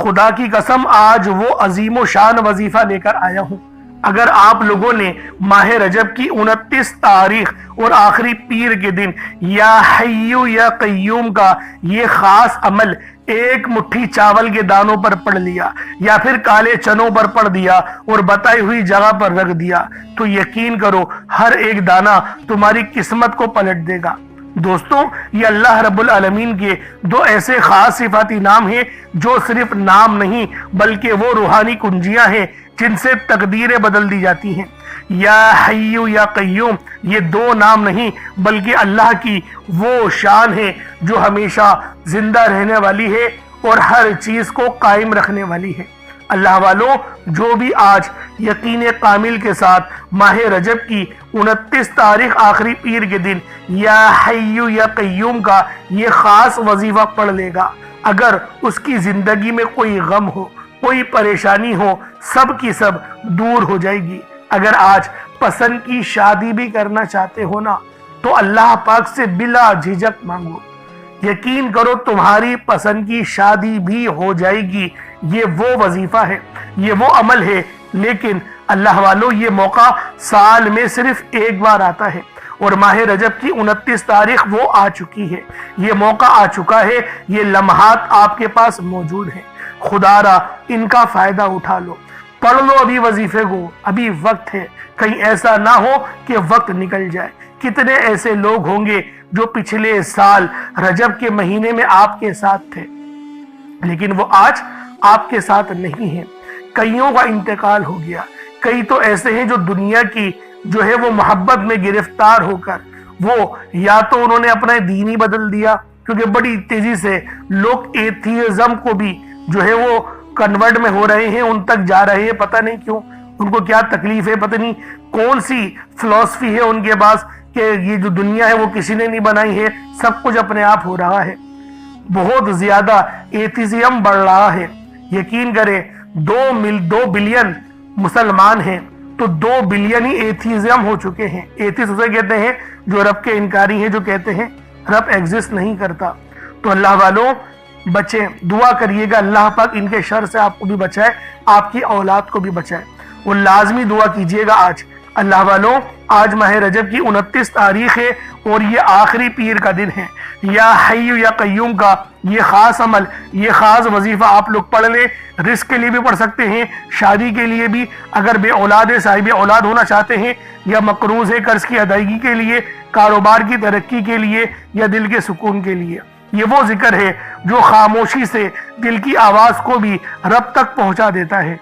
خدا کی قسم آج وہ عظیم و شان وظیفہ لے کر آیا ہوں۔ اگر آپ لوگوں نے ماہ رجب کی 29 تاریخ اور آخری پیر کے دن یا حی یا قیوم کا یہ خاص عمل ایک مٹھی چاول کے دانوں پر پڑھ لیا یا پھر کالے چنوں پر پڑھ دیا اور بتائی ہوئی جگہ پر رکھ دیا تو یقین کرو ہر ایک دانہ تمہاری قسمت کو پلٹ دے گا۔ دوستوں، یہ اللہ رب العالمین کے دو ایسے خاص صفاتی نام ہیں جو صرف نام نہیں بلکہ وہ روحانی کنجیاں ہیں جن سے تقدیریں بدل دی جاتی ہیں۔ یا حی یا قیوم یہ دو نام نہیں بلکہ اللہ کی وہ شان ہے جو ہمیشہ زندہ رہنے والی ہے اور ہر چیز کو قائم رکھنے والی ہے۔ اللہ والوں، جو بھی آج یقین کامل کے ساتھ ماہ رجب کی 29 تاریخ آخری پیر کے دن یا حی یا قیوم کا یہ خاص وظیفہ پڑھ لے گا، اگر اس کی زندگی میں کوئی غم ہو، کوئی پریشانی ہو، سب کی سب دور ہو جائے گی۔ اگر آج پسند کی شادی بھی کرنا چاہتے ہو نا تو اللہ پاک سے بلا جھجک مانگو، یقین کرو تمہاری پسند کی شادی بھی ہو جائے گی۔ یہ وہ وظیفہ ہے، یہ وہ عمل ہے، لیکن اللہ والوں یہ موقع سال میں صرف ایک بار آتا ہے اور ماہ رجب کی 29 تاریخ وہ آ چکی ہے، یہ موقع آ چکا ہے، یہ لمحات آپ کے پاس موجود ہیں۔ خدا را ان کا فائدہ اٹھا لو، پڑھ لو ابھی وظیفے کو، ابھی وقت ہے، کہیں ایسا نہ ہو کہ وقت نکل جائے۔ کتنے ایسے لوگ ہوں گے جو پچھلے سال رجب کے مہینے میں آپ کے ساتھ تھے لیکن وہ آج آپ کے ساتھ نہیں ہیں، کئیوں کا انتقال ہو گیا۔ کئی تو ایسے ہیں جو دنیا کی جو ہے وہ محبت میں گرفتار ہو کر وہ یا تو انہوں نے اپنا دین ہی بدل دیا، کیونکہ بڑی تیزی سے لوگ ایتھیزم کو بھی جو ہے وہ کنورٹ میں ہو رہے ہیں، ان تک جا رہے ہیں، پتہ نہیں کیوں، ان کو کیا تکلیف ہے، پتہ نہیں کون سی فلسفی ہے ان کے پاس کہ یہ جو دنیا ہے وہ کسی نے نہیں بنائی ہے، سب کچھ اپنے آپ ہو رہا ہے۔ بہت زیادہ ایتھیزم بڑھ رہا ہے۔ یقین کریں 2 بلین مسلمان ہیں تو 2 بلین ہی ایتھیزم ہو چکے ہیں۔ ایتھیس اسے کہتے ہیں جو رب کے انکاری ہیں، جو کہتے ہیں رب ایگزسٹ نہیں کرتا۔ تو اللہ والوں بچیں، دعا کریے گا اللہ پاک ان کے شر سے آپ کو بھی بچائے، آپ کی اولاد کو بھی بچائے۔ وہ لازمی دعا کیجئے گا آج۔ اللہ والوں، آج ماہ رجب کی 29 تاریخ ہے اور یہ آخری پیر کا دن ہے۔ یا حی یا قیوم کا یہ خاص عمل، یہ خاص وظیفہ آپ لوگ پڑھ لیں۔ رزق کے لیے بھی پڑھ سکتے ہیں، شادی کے لیے بھی، اگر بے اولاد ہے، صاحب اولاد ہونا چاہتے ہیں، یا مقروض ہے قرض کی ادائیگی کے لیے، کاروبار کی ترقی کے لیے، یا دل کے سکون کے لیے۔ یہ وہ ذکر ہے جو خاموشی سے دل کی آواز کو بھی رب تک پہنچا دیتا ہے۔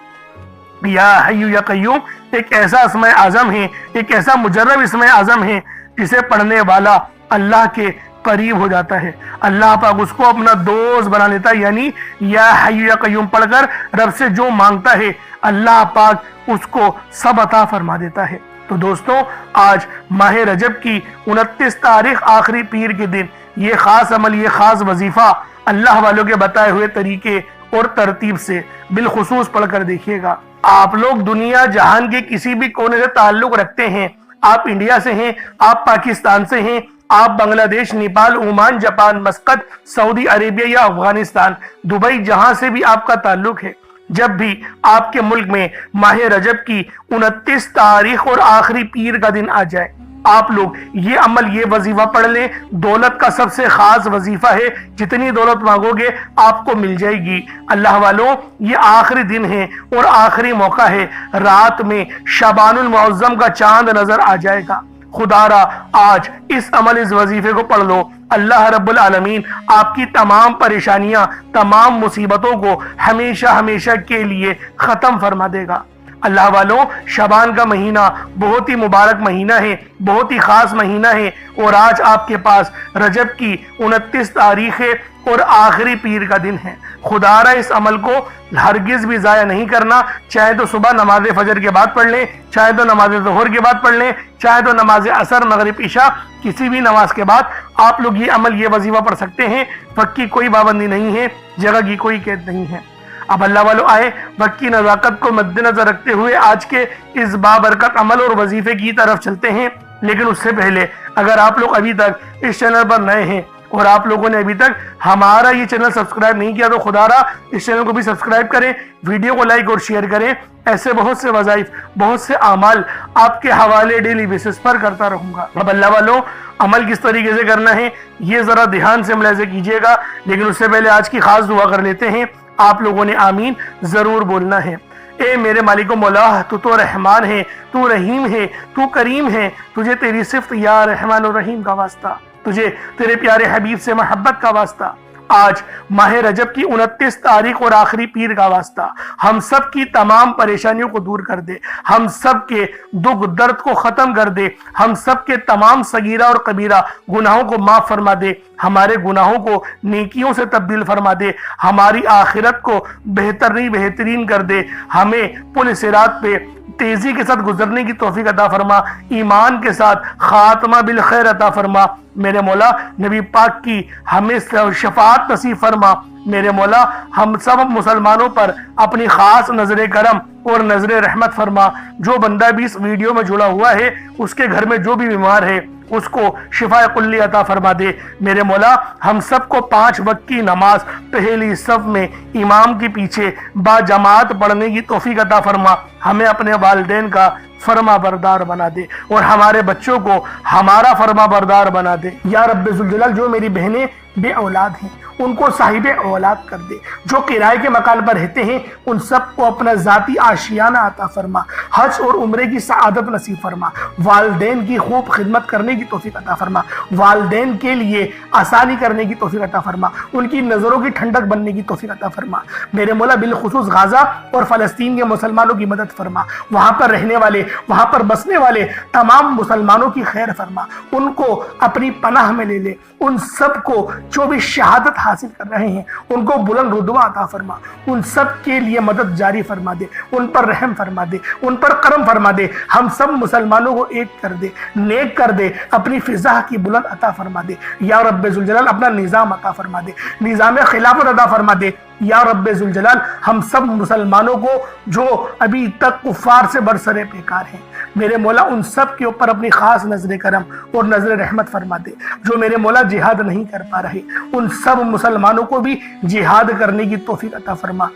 یا حی یا قیوم ایک ایسا اسم اعظم ہے، ایک ایسا مجرب اسم اعظم ہے جسے پڑھنے والا اللہ کے قریب ہو جاتا ہے، اللہ پاک اس کو اپنا دوست بنا لیتا ہے۔ یعنی یا حی یا قیوم پڑھ کر رب سے جو مانگتا ہے اللہ پاک اس کو سب عطا فرما دیتا ہے۔ تو دوستوں، آج ماہ رجب کی 29 تاریخ آخری پیر کے دن یہ خاص عمل، یہ خاص وظیفہ اللہ والوں کے بتائے ہوئے طریقے اور ترتیب سے بالخصوص پڑھ کر دیکھیے گا۔ آپ لوگ دنیا جہان کے کسی بھی کونے سے تعلق رکھتے ہیں، آپ انڈیا سے ہیں، آپ پاکستان سے ہیں، آپ بنگلہ دیش، نیپال، عمان، جاپان، مسقط، سعودی عربیہ یا افغانستان، دبئی، جہاں سے بھی آپ کا تعلق ہے، جب بھی آپ کے ملک میں ماہ رجب کی 29 تاریخ اور آخری پیر کا دن آ جائے، آپ لوگ یہ عمل، یہ وظیفہ پڑھ لیں۔ دولت کا سب سے خاص وظیفہ ہے، جتنی دولت مانگو گے آپ کو مل جائے گی۔ اللہ والوں، یہ آخری دن ہے اور آخری موقع ہے، رات میں شعبان المعظم کا چاند نظر آ جائے گا۔ خدا را آج اس عمل، اس وظیفے کو پڑھ لو، اللہ رب العالمین آپ کی تمام پریشانیاں، تمام مصیبتوں کو ہمیشہ ہمیشہ کے لیے ختم فرما دے گا۔ اللہ والوں، شعبان کا مہینہ بہت ہی مبارک مہینہ ہے، بہت ہی خاص مہینہ ہے، اور آج آپ کے پاس رجب کی 29 تاریخ ہے اور آخری پیر کا دن ہے۔ خدا را اس عمل کو ہرگز بھی ضائع نہیں کرنا، چاہے تو صبح نماز فجر کے بعد پڑھ لیں، چاہے تو نماز ظہر کے بعد پڑھ لیں، چاہے تو نماز عصر، مغرب، عشاء، کسی بھی نماز کے بعد آپ لوگ یہ عمل، یہ وظیفہ پڑھ سکتے ہیں۔ وقت کی کوئی پابندی نہیں ہے، جگہ کی کوئی قید نہیں ہے۔ اب اللہ والوں آئے وقت کی نزاکت کو مد نظر رکھتے ہوئے آج کے اس بابرکت عمل اور وظیفے کی طرف چلتے ہیں۔ لیکن اس سے پہلے اگر آپ لوگ ابھی تک اس چینل پر نئے ہیں، اور آپ لوگوں نے ابھی تک ہمارا یہ چینل سبسکرائب نہیں کیا تو خدا را اس چینل کو بھی سبسکرائب کریں، ویڈیو کو لائک اور شیئر کریں۔ ایسے بہت سے وظائف، بہت سے اعمال آپ کے حوالے ڈیلی بیسس پر کرتا رہوں گا۔ اب اللہ والوں، عمل کس طریقے سے کرنا ہے یہ ذرا دھیان سے ملاحظہ کیجئے گا، لیکن اس سے پہلے آج کی خاص دعا کر لیتے ہیں۔ آپ لوگوں نے آمین ضرور بولنا ہے۔ اے میرے مالک و مولا، تو رحمان ہے، تو رحیم ہے، تو کریم ہے، تجھے تیری صفت یا رحمان و رحیم کا واسطہ، تجھے تیرے پیارے حبیب سے محبت کا واسطہ، آج ماہ رجب کی 29 تاریخ اور آخری پیر کا واسطہ ہم سب کی تمام پریشانیوں کو دور کر دے، ہم سب کے دکھ درد کو ختم کر دے، ہم سب کے تمام صغیرہ اور کبیرہ گناہوں کو معاف فرما دے، ہمارے گناہوں کو نیکیوں سے تبدیل فرما دے، ہماری آخرت کو بہترین کر دے، ہمیں پل صراط پہ تیزی کے ساتھ گزرنے کی توفیق عطا فرما، ایمان کے ساتھ خاتمہ بالخیر عطا فرما۔ میرے مولا نبی پاک کی ہمیں شفاعت نصیب فرما۔ میرے مولا ہم سب مسلمانوں پر اپنی خاص نظر کرم اور نظر رحمت فرما۔ جو بندہ بھی اس ویڈیو میں جڑا ہوا ہے اس کے گھر میں جو بھی بیمار ہے اس کو شفاء کلی عطا فرما دے۔ میرے مولا ہم سب کو 5 وقت کی نماز پہلی صف میں امام کے پیچھے با جماعت پڑھنے کی توفیق عطا فرما، ہمیں اپنے والدین کا فرما بردار بنا دے اور ہمارے بچوں کو ہمارا فرما بردار بنا دے۔ یا رب ذوالجلال، جو میری بہنیں بے اولاد ہیں ان کو صاحب اولاد کر دے، جو کرائے کے مکان پر رہتے ہیں ان سب کو اپنا ذاتی آشیانہ عطا فرما، حج اور عمرے کی سعادت نصیب فرما، والدین کی خوب خدمت کرنے کی توفیق عطا فرما، والدین کے لیے آسانی کرنے کی توفیق عطا فرما، ان کی نظروں کی ٹھنڈک بننے کی توفیق عطا فرما۔ میرے مولا بالخصوص غزہ اور فلسطین کے مسلمانوں کی مدد فرما، وہاں پر رہنے والے، وہاں پر بسنے والے تمام مسلمانوں کی خیر فرما، ان کو اپنی پناہ میں لے لے، ان سب کو جو بھی شہادت حاصل کر رہے ہیں ان کو بلند رتبہ عطا فرما، ان سب کے لیے مدد جاری فرما دے، ان پر رحم فرما دے، ان پر کرم فرما دے، ہم سب مسلمانوں کو ایک کر دے، نیک کر دے، اپنی فضا کی بلند عطا فرما دے۔ یا رب ذوالجلال اپنا نظام عطا فرما دے، نظام خلافت عطا فرما دے۔ یا رب ذوالجلال ہم سب مسلمانوں کو جو ابھی تک کفار سے برسرے پیکار ہیں میرے مولا ان سب کے اوپر اپنی خاص نظر کرم اور نظر رحمت فرما دے۔ جو میرے مولا جہاد نہیں کر پا رہے ان سب مسلمانوں کو بھی جہاد کرنے کی توفیق عطا فرما،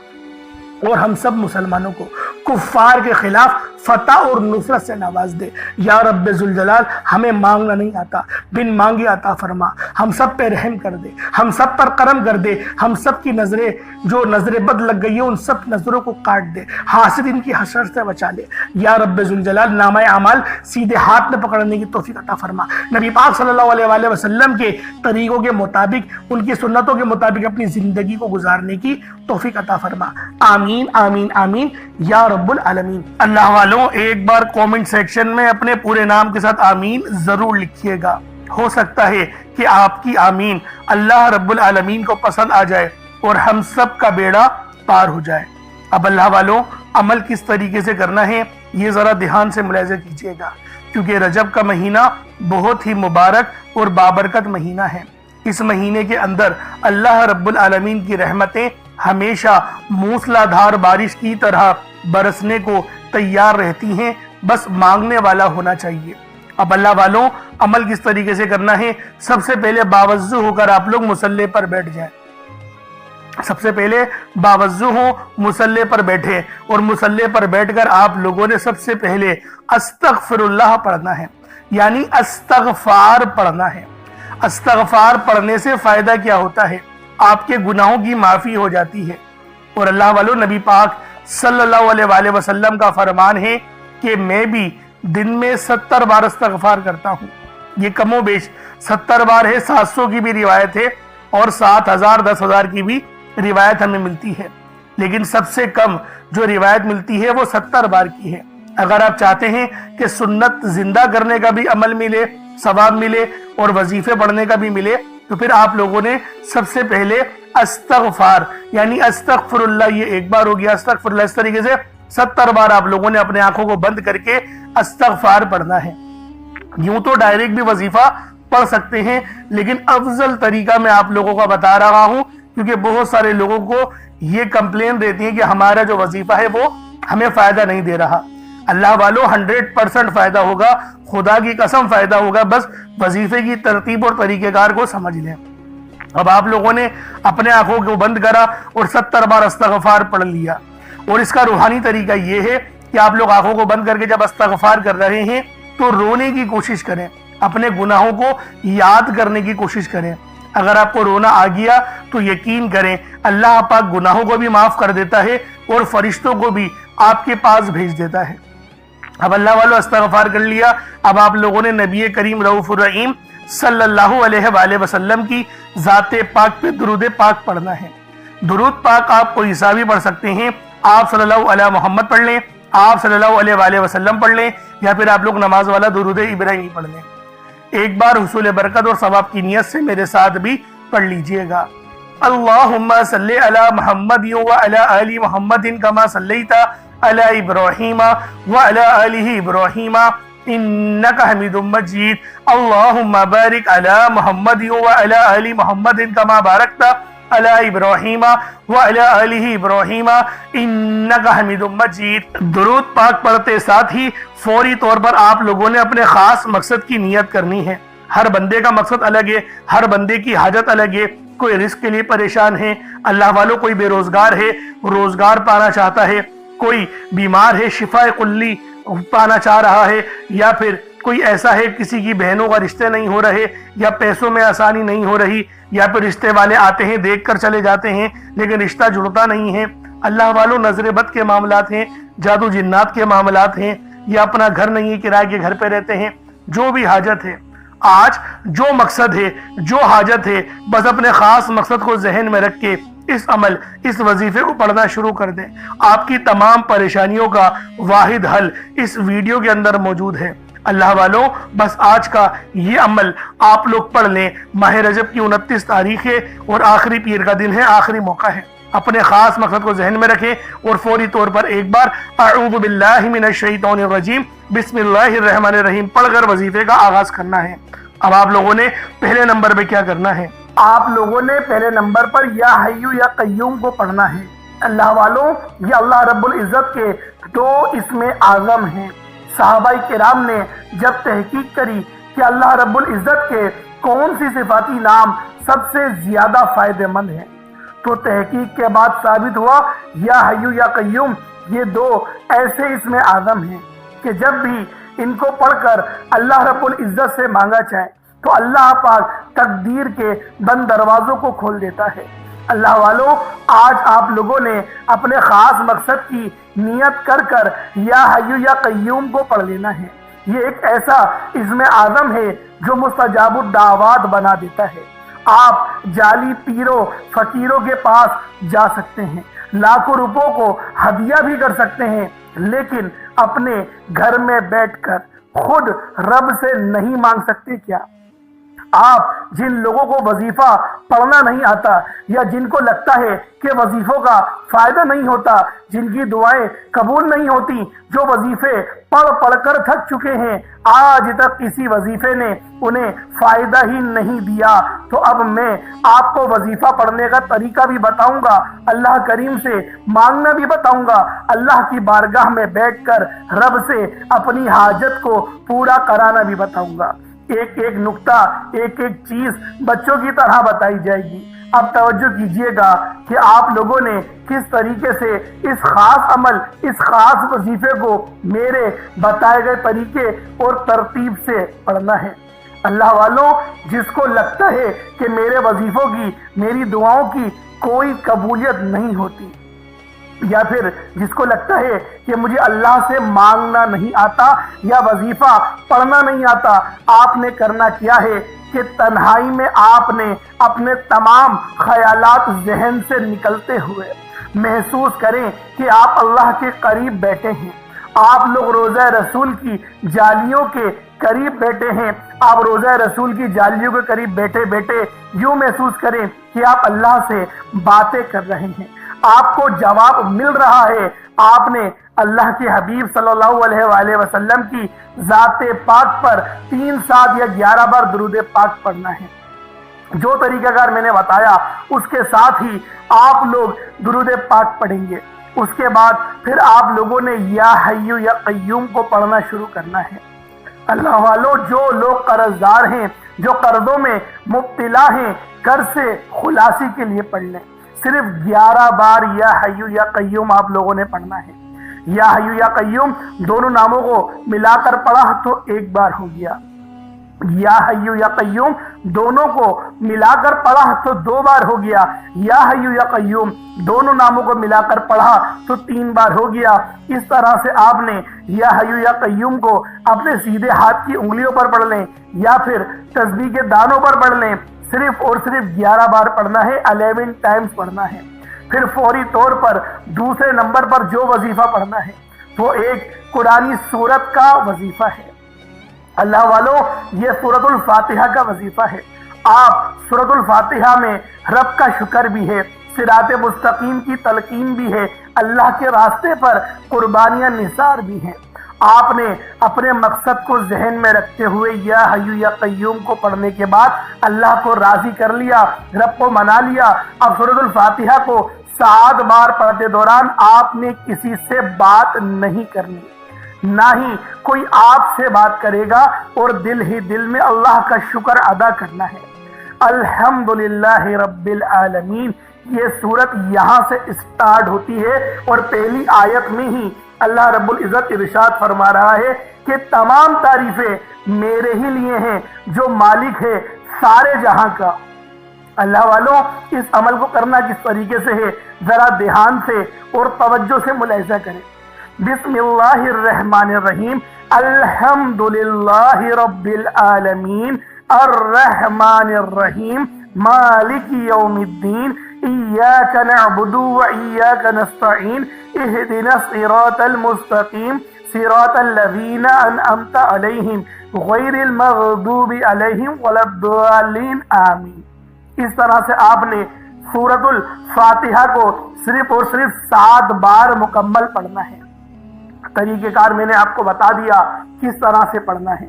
اور ہم سب مسلمانوں کو کفار کے خلاف فتح اور نصرت سے نواز دے۔ یا رب ذوالجلال ہمیں مانگنا نہیں آتا، بن مانگے عطا فرما، ہم سب پہ رحم کر دے، ہم سب پر کرم کر دے، ہم سب کی نظریں جو نظر بد لگ گئی ہے ان سب نظروں کو کاٹ دے، حاسد ان کی حسرت سے بچا لے۔ یا رب ذوالجلال نامہ اعمال سیدھے ہاتھ میں پکڑنے کی توفیق عطا فرما، نبی پاک صلی اللہ علیہ وآلہ وسلم کے طریقوں کے مطابق، ان کی سنتوں کے مطابق اپنی زندگی کو گزارنے کی توفیق عطا فرما۔ آمین آمین آمین یا رب العالمین۔ اللہ والوں ایک بار کومنٹ سیکشن میں اپنے پورے نام کے ساتھ آمین ضرور لکھیے گا، ہو سکتا ہے کہ آپ کی آمین اللہ رب العالمین کو پسند آ جائے اور ہم سب کا بیڑا پار ہو جائے۔ اب اللہ والوں عمل کس طریقے سے کرنا ہے یہ ذرا دھیان سے ملاحظہ کیجیے گا، کیونکہ رجب کا مہینہ بہت ہی مبارک اور بابرکت مہینہ ہے۔ اس مہینے کے اندر اللہ رب العالمین کی رحمتیں ہمیشہ موسلا دھار بارش کی طرح برسنے کو تیار رہتی ہیں، بس مانگنے والا ہونا چاہیے۔ اب اللہ والوں عمل کس طریقے سے کرنا ہے، سب سے پہلے باوضو ہو کر آپ لوگ مصلی پر بیٹھ جائیں، سب سے پہلے باوضو ہو مصلی پر بیٹھے، اور مصلی پر بیٹھ کر آپ لوگوں نے سب سے پہلے استغفر اللہ پڑھنا ہے، یعنی استغفار پڑھنا ہے۔ استغفار پڑھنے سے فائدہ کیا ہوتا ہے؟ آپ کے گناہوں کی معافی ہو جاتی ہے، اور اللہ والوں نبی پاک صلی اللہ علیہ وآلہ وسلم کا فرمان ہے کہ میں بھی دن میں 70 بار استغفار کرتا ہوں۔ یہ کم و بیش 70 بار ہے، 700 کی بھی روایت ہے اور 7000 10,000 کی بھی روایت ہمیں ملتی ہے، لیکن سب سے کم جو روایت ملتی ہے وہ 70 بار کی ہے۔ اگر آپ چاہتے ہیں کہ سنت زندہ کرنے کا بھی عمل ملے، ثواب ملے اور وظیفے پڑھنے کا بھی ملے، تو پھر آپ لوگوں نے سب سے پہلے استغفار یعنی استغفر اللہ، یہ ایک بار ہو گیا استغفر اللہ، اس طریقے سے 70 بار آپ لوگوں نے اپنے آنکھوں کو بند کر کے استغفار پڑھنا ہے۔ یوں تو ڈائریکٹ بھی وظیفہ پڑھ سکتے ہیں، لیکن افضل طریقہ میں آپ لوگوں کا بتا رہا ہوں، کیونکہ بہت سارے لوگوں کو یہ کمپلین رہتی ہے کہ ہمارا جو وظیفہ ہے وہ ہمیں فائدہ نہیں دے رہا۔ اللہ والو 100% فائدہ ہوگا، خدا کی قسم فائدہ ہوگا، بس وظیفے کی ترتیب اور طریقہ کار کو سمجھ لیں۔ اب آپ لوگوں نے اپنے آنکھوں کو بند کرا اور 70 بار استغفار پڑھ لیا، اور اس کا روحانی طریقہ یہ ہے کہ آپ لوگ آنکھوں کو بند کر کے جب استغفار کر رہے ہیں تو رونے کی کوشش کریں، اپنے گناہوں کو یاد کرنے کی کوشش کریں۔ اگر آپ کو رونا آ گیا تو یقین کریں اللہ پاک گناہوں کو بھی معاف کر دیتا ہے اور فرشتوں کو بھی آپ کے پاس بھیج دیتا ہے۔ اب اللہ والو استغفار کر لیا، اب آپ لوگوں نے نبی کریم رؤوف الرحیم صلی اللہ علیہ وآلہ وسلم کی ذات پاک پہ درود پاک پڑھنا ہے۔ درود پاک آپ کوئی سا بھی پڑھ سکتے ہیں، آپ صلی اللہ علیہ محمد پڑھ لیں، آپ صلی اللہ علیہ وآلہ وسلم پڑھ لیں، یا پھر آپ لوگ نماز والا درود ابراہیمی پڑھ لیں۔ ایک بار حصول برکت اور ثواب کی نیت سے میرے ساتھ بھی پڑھ لیجئے گا۔ اللہم صلی علی محمد وعلی آل محمد کما صلیت علی ابراہیم وعلی آل ابراہیم انکا حمید مجید۔ اللہم بارک علی محمد وعلی آل محمد کما بارکت علی ابراہیم وعلی آل ابراہیم انکا حمید مجید۔ درود پاک پڑھتے ساتھ ہی فوری طور پر آپ لوگوں نے اپنے خاص مقصد کی نیت کرنی ہے۔ ہر بندے کا مقصد الگ ہے، ہر بندے کی حاجت الگ ہے۔ کوئی رزق کے لیے پریشان ہے، اللہ والوں کوئی بے روزگار ہے، روزگار پانا چاہتا ہے، کوئی بیمار ہے شفا کلی پانا چاہ رہا ہے، یا پھر کوئی ایسا ہے کسی کی بہنوں کا رشتے نہیں ہو رہے، یا پیسوں میں آسانی نہیں ہو رہی، یا پھر رشتے والے آتے ہیں دیکھ کر چلے جاتے ہیں لیکن رشتہ جڑتا نہیں ہے۔ اللہ والوں نظر بد کے معاملات ہیں، جادو جنات کے معاملات ہیں، یا اپنا گھر نہیں ہے کرائے کے گھر پہ رہتے ہیں، جو بھی حاجت ہے، آج جو مقصد ہے، جو حاجت ہے، بس اپنے خاص مقصد کو ذہن میں رکھ کے اس عمل، اس وظیفے کو پڑھنا شروع کر دیں۔ آپ کی تمام پریشانیوں کا واحد حل اس ویڈیو کے اندر موجود ہے۔ اللہ والوں بس آج کا یہ عمل آپ لوگ پڑھ لیں۔ ماہ رجب کی 29 تاریخ ہے اور آخری پیر کا دن ہے، آخری موقع ہے۔ اپنے خاص مقصد کو ذہن میں رکھیں اور فوری طور پر ایک بار اعوذ باللہ من الشیطان الرجیم بسم اللہ الرحمن الرحیم پڑھ کر وظیفے کا آغاز کرنا ہے۔ اب آپ لوگوں نے پہلے نمبر پہ کیا کرنا ہے؟ آپ لوگوں نے پہلے نمبر پر یا حیو یا قیوم کو پڑھنا ہے۔ اللہ والوں یہ اللہ رب العزت کے 2 اسم اعظم ہیں۔ صحابہ کرام نے جب تحقیق کری کہ اللہ رب العزت کے کون سی صفاتی نام سب سے زیادہ فائدہ مند ہیں، تو تحقیق کے بعد ثابت ہوا یا حیو یا قیوم یہ 2 ایسے اسم اعظم ہیں کہ جب بھی ان کو پڑھ کر اللہ رب العزت سے مانگا جائے تو اللہ پاک تقدیر کے بند دروازوں کو کھول دیتا ہے۔ اللہ والوں آج آپ لوگوں نے اپنے خاص مقصد کی نیت کر کر یا حیو یا قیوم کو پڑھ لینا ہے۔ یہ ایک ایسا اسم اعظم ہے جو مستجاب الدعوات بنا دیتا ہے۔ آپ جعلی پیروں فقیروں کے پاس جا سکتے ہیں، لاکھوں روپوں کو ہدیہ بھی کر سکتے ہیں، لیکن اپنے گھر میں بیٹھ کر خود رب سے نہیں مانگ سکتے کیا؟ آپ جن لوگوں کو وظیفہ پڑھنا نہیں آتا، یا جن کو لگتا ہے کہ وظیفوں کا فائدہ نہیں ہوتا، جن کی دعائیں قبول نہیں ہوتی، جو وظیفے پڑھ کر تھک چکے ہیں، آج تک کسی وظیفے نے انہیں فائدہ ہی نہیں دیا، تو اب میں آپ کو وظیفہ پڑھنے کا طریقہ بھی بتاؤں گا، اللہ کریم سے مانگنا بھی بتاؤں گا، اللہ کی بارگاہ میں بیٹھ کر رب سے اپنی حاجت کو پورا کرانا بھی بتاؤں گا۔ ایک ایک نقطہ، ایک ایک چیز بچوں کی طرح بتائی جائے گی۔ اب توجہ کیجئے گا کہ آپ لوگوں نے کس طریقے سے اس خاص عمل، اس خاص وظیفے کو میرے بتائے گئے طریقے اور ترتیب سے پڑھنا ہے۔ اللہ والوں جس کو لگتا ہے کہ میرے وظیفوں کی، میری دعاؤں کی کوئی قبولیت نہیں ہوتی، یا پھر جس کو لگتا ہے کہ مجھے اللہ سے مانگنا نہیں آتا یا وظیفہ پڑھنا نہیں آتا، آپ نے کرنا کیا ہے کہ تنہائی میں آپ نے اپنے تمام خیالات ذہن سے نکلتے ہوئے محسوس کریں کہ آپ اللہ کے قریب بیٹھے ہیں۔ آپ لوگ روضہ رسول کی جالیوں کے قریب بیٹھے ہیں۔ آپ روضہ رسول کی جالیوں کے قریب بیٹھے بیٹھے یوں محسوس کریں کہ آپ اللہ سے باتیں کر رہے ہیں، آپ کو جواب مل رہا ہے۔ آپ نے اللہ کے حبیب صلی اللہ علیہ وآلہ وسلم کی ذات پاک پر 3 7 یا 11 بار درود پاک پڑھنا ہے۔ جو طریقہ کار میں نے بتایا اس کے ساتھ ہی آپ لوگ درود پاک پڑھیں گے۔ اس کے بعد پھر آپ لوگوں نے یا حیو یا قیوم کو پڑھنا شروع کرنا ہے۔ اللہ والوں جو لوگ قرض دار ہیں جو قرضوں میں مبتلا ہیں قرض سے خلاصی کے لیے پڑھ لیں۔ صرف 11 بار یا حیو یا قیوم آپ لوگوں نے پڑھنا ہے۔ یا حیو یا قیوم دونوں ناموں کو ملا کر پڑھا تو ایک بار ہو گیا، یا حیو یا قیوم دونوں کو ملا کر پڑھا تو 2 بار ہو گیا، یا حیو یا قیوم دونوں ناموں کو ملا کر پڑھا تو 3 بار ہو گیا۔ اس طرح سے آپ نے یا حیو یا قیوم کو اپنے سیدھے ہاتھ کی انگلیوں پر پڑھ لیں یا پھر تسبیح کے دانوں پر پڑھ لیں، صرف اور صرف 11 بار پڑھنا ہے، 11 ٹائمز پڑھنا ہے۔ پھر فوری طور پر دوسرے نمبر پر جو وظیفہ پڑھنا ہے وہ ایک قرآنی سورت کا وظیفہ ہے۔ اللہ والو، یہ سورۃ الفاتحہ کا وظیفہ ہے۔ آپ سورۃ الفاتحہ میں رب کا شکر بھی ہے، صراط مستقیم کی تلقین بھی ہے، اللہ کے راستے پر قربانیاں نثار بھی ہیں۔ آپ نے اپنے مقصد کو ذہن میں رکھتے ہوئے یا حیو یا قیوم کو پڑھنے کے بعد اللہ کو راضی کر لیا، رب کو منا لیا۔ اب سورۃ الفاتحہ کو 7 بار پڑھتے دوران آپ نے کسی سے بات نہیں کرنی، نہ ہی کوئی آپ سے بات کرے گا، اور دل ہی دل میں اللہ کا شکر ادا کرنا ہے۔ الحمدللہ رب العالمین، یہ سورت یہاں سے اسٹارٹ ہوتی ہے اور پہلی آیت میں ہی اللہ رب العزت ارشاد فرما رہا ہے کہ تمام تعریفیں میرے ہی لیے ہیں جو مالک ہے سارے جہاں کا۔ اللہ والوں، اس عمل کو کرنا کس طریقے سے ہے ذرا دھیان سے اور توجہ سے ملاحظہ کریں۔ بسم اللہ الرحمن الرحیم، الحمدللہ رب العالمین الرحمن الرحیم مالک یوم الدین ایاک نعبد و ایاک نستعین اہدنا الصراط المستقیم صراط الذین انعمت علیہم غیر المغضوب علیہم ولا الضالین آمین۔ اس طرح سے آپ نے سورۃ الفاتحہ کو صرف اور صرف 7 بار مکمل پڑھنا ہے۔ طریقہ کار میں نے آپ کو بتا دیا کس طرح سے پڑھنا ہے،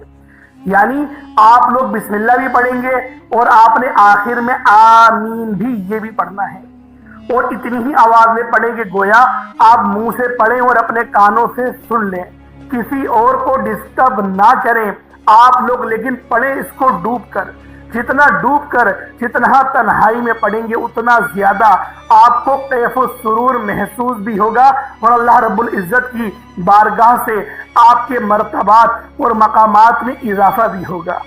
یعنی آپ لوگ بسم اللہ بھی پڑھیں گے اور آپ نے آخر میں آمین بھی یہ بھی پڑھنا ہے، اور اتنی ہی آواز میں پڑھیں گے گویا آپ منہ سے پڑھیں اور اپنے کانوں سے سن لیں، کسی اور کو ڈسٹرب نہ کریں آپ لوگ، لیکن پڑھیں اس کو ڈوب کر۔ جتنا تنہائی میں پڑھیں گے اتنا زیادہ آپ کو کیف و سرور محسوس بھی ہوگا، اور اللہ رب العزت کی بارگاہ سے آپ کے مرتبات اور مقامات میں اضافہ بھی ہوگا۔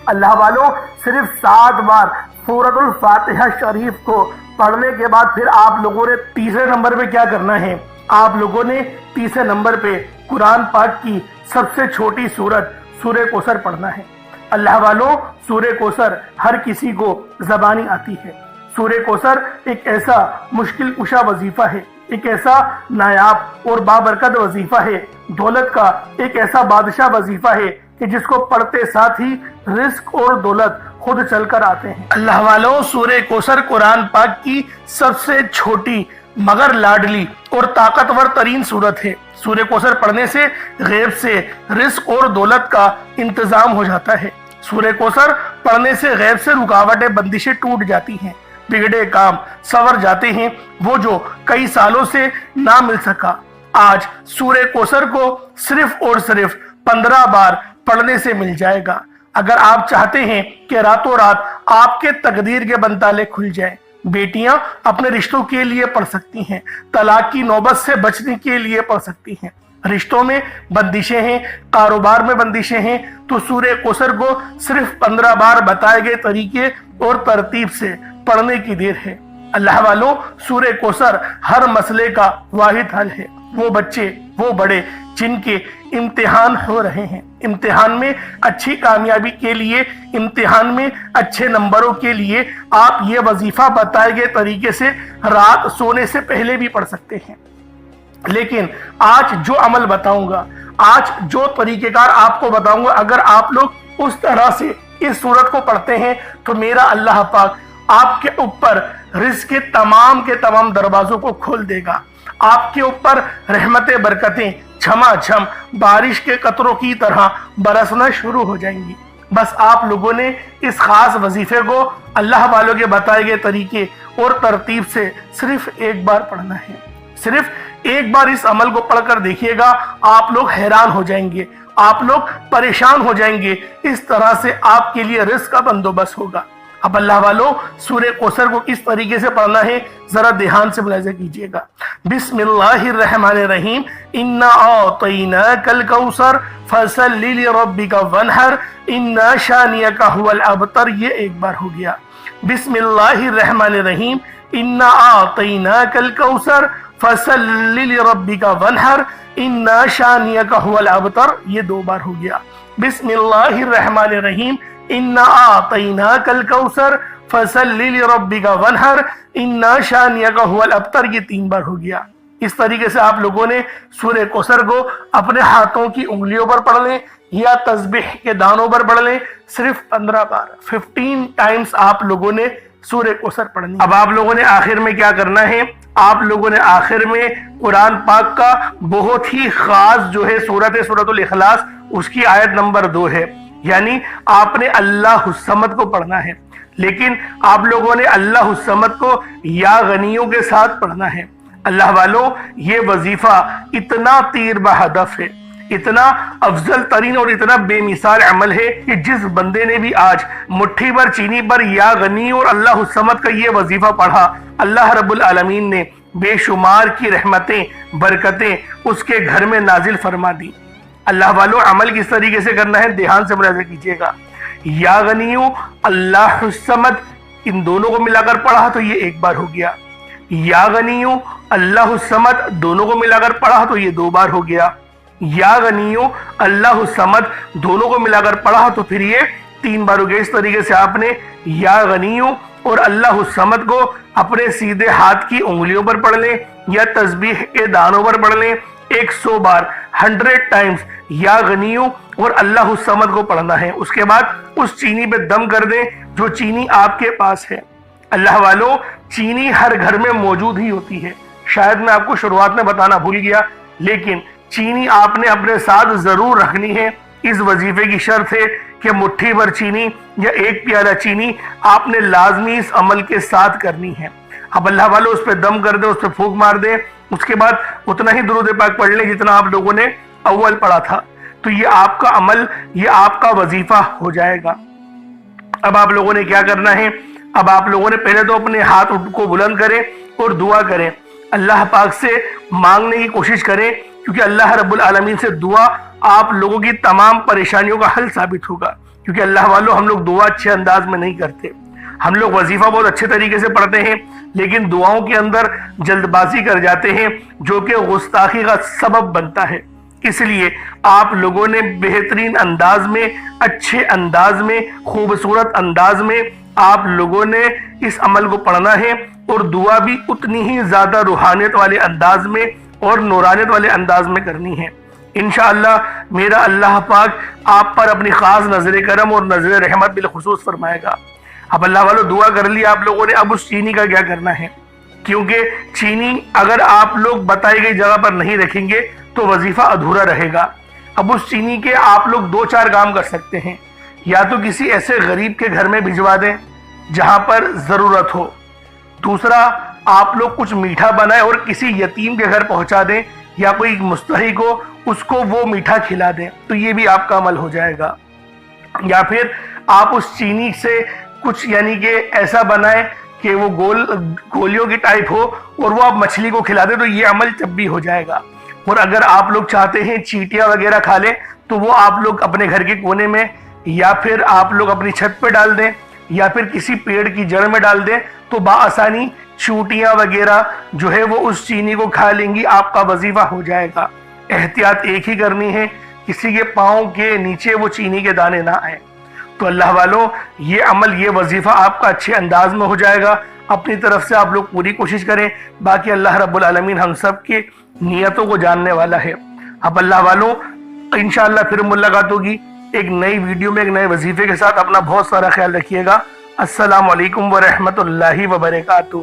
اللہ والوں، صرف 7 بار سورۃ الفاتحہ شریف کو پڑھنے کے بعد پھر آپ لوگوں نے تیسرے نمبر پہ کیا کرنا ہے؟ آپ لوگوں نے تیسرے نمبر پہ قرآن پاک کی سب سے چھوٹی سورت سورہ کوثر پڑھنا ہے۔ اللہ والوں، سورہ کوثر ہر کسی کو زبانی آتی ہے۔ سورہ کوثر ایک ایسا مشکل کشا وظیفہ ہے، ایک ایسا نایاب اور بابرکت وظیفہ ہے، دولت کا ایک ایسا بادشاہ وظیفہ ہے کہ جس کو پڑھتے ساتھ ہی رزق اور دولت خود چل کر آتے ہیں۔ اللہ والوں، سورہ کوثر قرآن پاک کی سب سے چھوٹی مگر لاڈلی اور طاقتور ترین سورت ہے۔ سورہ کوثر پڑھنے سے غیب سے رزق اور دولت کا انتظام ہو جاتا ہے۔ سورہ کوثر پڑھنے سے غیب سے رکاوٹیں بندشیں ٹوٹ جاتی ہیں، بگڑے کام سنور جاتے ہیں، وہ جو کئی سالوں سے نہ مل سکا آج سورہ کوثر کو صرف اور صرف 15 بار پڑھنے سے مل جائے گا۔ اگر آپ چاہتے ہیں کہ راتوں رات آپ کے تقدیر کے بنتالے کھل جائیں، بیٹیاں اپنے رشتوں کے لیے پڑھ سکتی ہیں، طلاق کی نوبت سے بچنے کے لیے پڑھ سکتی ہیں، رشتوں میں بندشیں ہیں، کاروبار میں بندشیں ہیں، تو سورہ کوثر کو صرف 15 بار بتائے گئے طریقے اور ترتیب سے پڑھنے کی دیر ہے۔ اللہ والوں، سورہ کوثر ہر مسئلے کا واحد حل ہے۔ وہ بچے، وہ بڑے جن کے امتحان ہو رہے ہیں، امتحان میں اچھی کامیابی کے لیے، امتحان میں اچھے نمبروں کے لیے آپ یہ وظیفہ بتائے گئے طریقے سے رات سونے سے پہلے بھی پڑھ سکتے ہیں۔ لیکن آج جو عمل بتاؤں گا، آج جو طریقہ کار آپ کو بتاؤں گا، اگر آپ لوگ اس طرح سے اس سورت کو پڑھتے ہیں تو میرا اللہ پاک آپ کے اوپر رزق کے تمام دروازوں کو کھول دے گا۔ آپ کے اوپر رحمتیں، برکتیں چھما چھم بارش کے قطروں کی طرح برسنا شروع ہو جائیں گی۔ بس آپ لوگوں نے اس خاص وظیفے کو اللہ والوں کے بتائے گئے طریقے اور ترتیب سے صرف ایک بار پڑھنا ہے۔ صرف ایک بار اس عمل کو پڑھ کر دیکھیے گا، آپ لوگ حیران ہو جائیں گے آپ لوگ پریشان ہو جائیں گے، اس طرح سے آپ کے لیے رزق کا بندوبست ہوگا۔ اب اللہ والوں سورہ کوثر کو کس طریقے سے پڑھنا ہے ذرا دھیان سے ملاحظہ کیجئے گا۔ بسم اللہ الرحمن الرحیم، انا اعطیناک الکوثر فصل لربک وانحر ان شانئک هو الابتر، یہ ایک بار ہو گیا۔ بسم اللہ الرحمن الرحیم، انا اعطیناک الکوثر فصل لربک وانحر ان شانئک هو الابتر، یہ دو بار ہو گیا۔ بسم اللہ الرحمن الرحیم، انا اعطیناک الکوثر فصل لربک وانحر ان شانئک هو الابتر، یہ تین بار ہو گیا۔ اس طریقے سے آپ لوگوں نے سورہ کوثر کو اپنے ہاتھوں کی انگلیوں پر پڑھ لیں یا تسبیح کے دانوں پر پڑھ لیں، صرف 15 بار 15 ٹائمز آپ لوگوں نے سورہ کوثر پڑھنی۔ اب آپ لوگوں نے آخر میں کیا کرنا ہے، آپ لوگوں نے آخر میں قرآن پاک کا بہت ہی خاص جو ہے سورۃ الاخلاص، اس کی آیت نمبر 2 ہے، یعنی آپ نے اللہ الصمد کو پڑھنا ہے، لیکن آپ لوگوں نے اللہ الصمد کو یا غنیوں کے ساتھ پڑھنا ہے۔ اللہ والوں یہ وظیفہ اتنا تیر بہدف ہے، اتنا افضل ترین اور اتنا بے مثال عمل ہے کہ جس بندے نے بھی آج مٹھی بھر چینی پر یا غنی اور اللہ الصمد کا یہ وظیفہ پڑھا، اللہ رب العالمین نے بے شمار کی رحمتیں برکتیں اس کے گھر میں نازل فرما دی۔ اللہ والوں عمل کس طریقے سے کرنا ہے دھیان سے ملاحظہ کیجئے گا۔ یا غنیوں اللہ الصمد، ان دونوں کو ملا کر پڑھا تو یہ ایک بار ہو گیا۔ یا غنیوں اللہ الصمد دونوں کو ملا کر پڑھا تو یہ 2 بار ہو گیا۔ یا غنیوں اللہ الصمد دونوں کو ملا کر پڑھا تو پھر یہ 3 بار ہو گیا۔ اس طریقے سے آپ نے یا غنیوں اور اللہ الصمد کو اپنے سیدھے ہاتھ کی انگلیوں پر پڑھ لیں یا تسبیح کے دانوں پر پڑھ لیں، 100 بار 100 ٹائمز یا غنیوں اور اللہ الصمد کو پڑھنا ہے۔ اس کے بعد اس چینی پہ دم کر دیں جو چینی آپ کے پاس ہے۔ اللہ والوں چینی ہر گھر میں موجود ہی ہوتی ہے، شاید میں آپ کو شروعات میں بتانا بھول گیا، لیکن چینی آپ نے اپنے ساتھ ضرور رکھنی ہے۔ اس وظیفے کی شرط ہے کہ مٹھی بھر چینی یا 1 پیالہ چینی آپ نے لازمی اس عمل کے ساتھ کرنی ہے۔ اب اللہ والوں اس پہ دم کر دیں، اس پہ پھونک مار دیں، اس کے بعد اتنا ہی درود پاک پڑھ لیں جتنا آپ لوگوں نے اول پڑھا تھا، تو یہ آپ کا عمل، یہ آپ کا وظیفہ ہو جائے گا۔ اب آپ لوگوں نے کیا کرنا ہے، اب آپ لوگوں نے پہلے تو اپنے ہاتھ کو بلند کریں اور دعا کریں، اللہ پاک سے مانگنے کی کوشش کریں، کیونکہ اللہ رب العالمین سے دعا آپ لوگوں کی تمام پریشانیوں کا حل ثابت ہوگا۔ کیونکہ اللہ والوں ہم لوگ دعا اچھے انداز میں نہیں کرتے، ہم لوگ وظیفہ بہت اچھے طریقے سے پڑھتے ہیں، لیکن دعاؤں کے اندر جلد بازی کر جاتے ہیں جو کہ گستاخی کا سبب بنتا ہے۔ اس لیے آپ لوگوں نے بہترین انداز میں، اچھے انداز میں، خوبصورت انداز میں آپ لوگوں نے اس عمل کو پڑھنا ہے، اور دعا بھی اتنی ہی زیادہ روحانیت والے انداز میں اور نورانیت والے انداز میں کرنی ہے۔ انشاءاللہ میرا اللہ پاک آپ پر اپنی خاص نظر کرم اور نظر رحمت بالخصوص فرمائے گا۔ اب اللہ والوں دعا کر لی آپ لوگوں نے، اب اس چینی کا کیا کرنا ہے، کیونکہ چینی اگر آپ لوگ بتائی گئی جگہ پر نہیں رکھیں گے تو وظیفہ ادھورا رہے گا۔ اب اس چینی کے آپ لوگ 2-4 کام کر سکتے ہیں، یا تو کسی ایسے غریب کے گھر میں بھجوا دیں جہاں پر ضرورت ہو، دوسرا آپ لوگ کچھ میٹھا بنائیں اور کسی یتیم کے گھر پہنچا دیں، یا کوئی مستحق ہو اس کو وہ میٹھا کھلا دیں، تو یہ بھی آپ کا عمل ہو جائے گا۔ یا پھر آپ اس چینی سے کچھ یعنی کہ ایسا بنائیں کہ وہ گولیوں کی ٹائپ ہو اور وہ آپ مچھلی کو کھلا دیں، تو یہ عمل جب بھی ہو جائے گا۔ اور اگر آپ لوگ چاہتے ہیں چیٹیاں وغیرہ کھا لیں تو وہ آپ لوگ اپنے گھر کے کونے میں یا پھر آپ لوگ اپنی چھت پہ ڈال دیں یا پھر کسی پیڑ کی جڑ میں ڈال دیں، تو بآسانی چونٹیاں وغیرہ جو ہے وہ اس چینی کو کھا لیں گی، آپ کا وظیفہ ہو جائے گا۔ احتیاط ایک ہی کرنی ہے، کسی کے پاؤں کے نیچے وہ چینی کے دانے نہ آئیں۔ تو اللہ والوں یہ عمل، یہ وظیفہ آپ کا اچھے انداز میں ہو جائے گا۔ اپنی طرف سے آپ لوگ پوری کوشش کریں، باقی اللہ رب العالمین ہم سب کی نیتوں کو جاننے والا ہے۔ اب اللہ والوں انشاءاللہ پھر ملاقات ہوگی ایک نئی ویڈیو میں، ایک نئے وظیفے کے ساتھ۔ اپنا بہت سارا خیال رکھیے گا۔ السلام علیکم ورحمۃ اللہ وبرکاتہ۔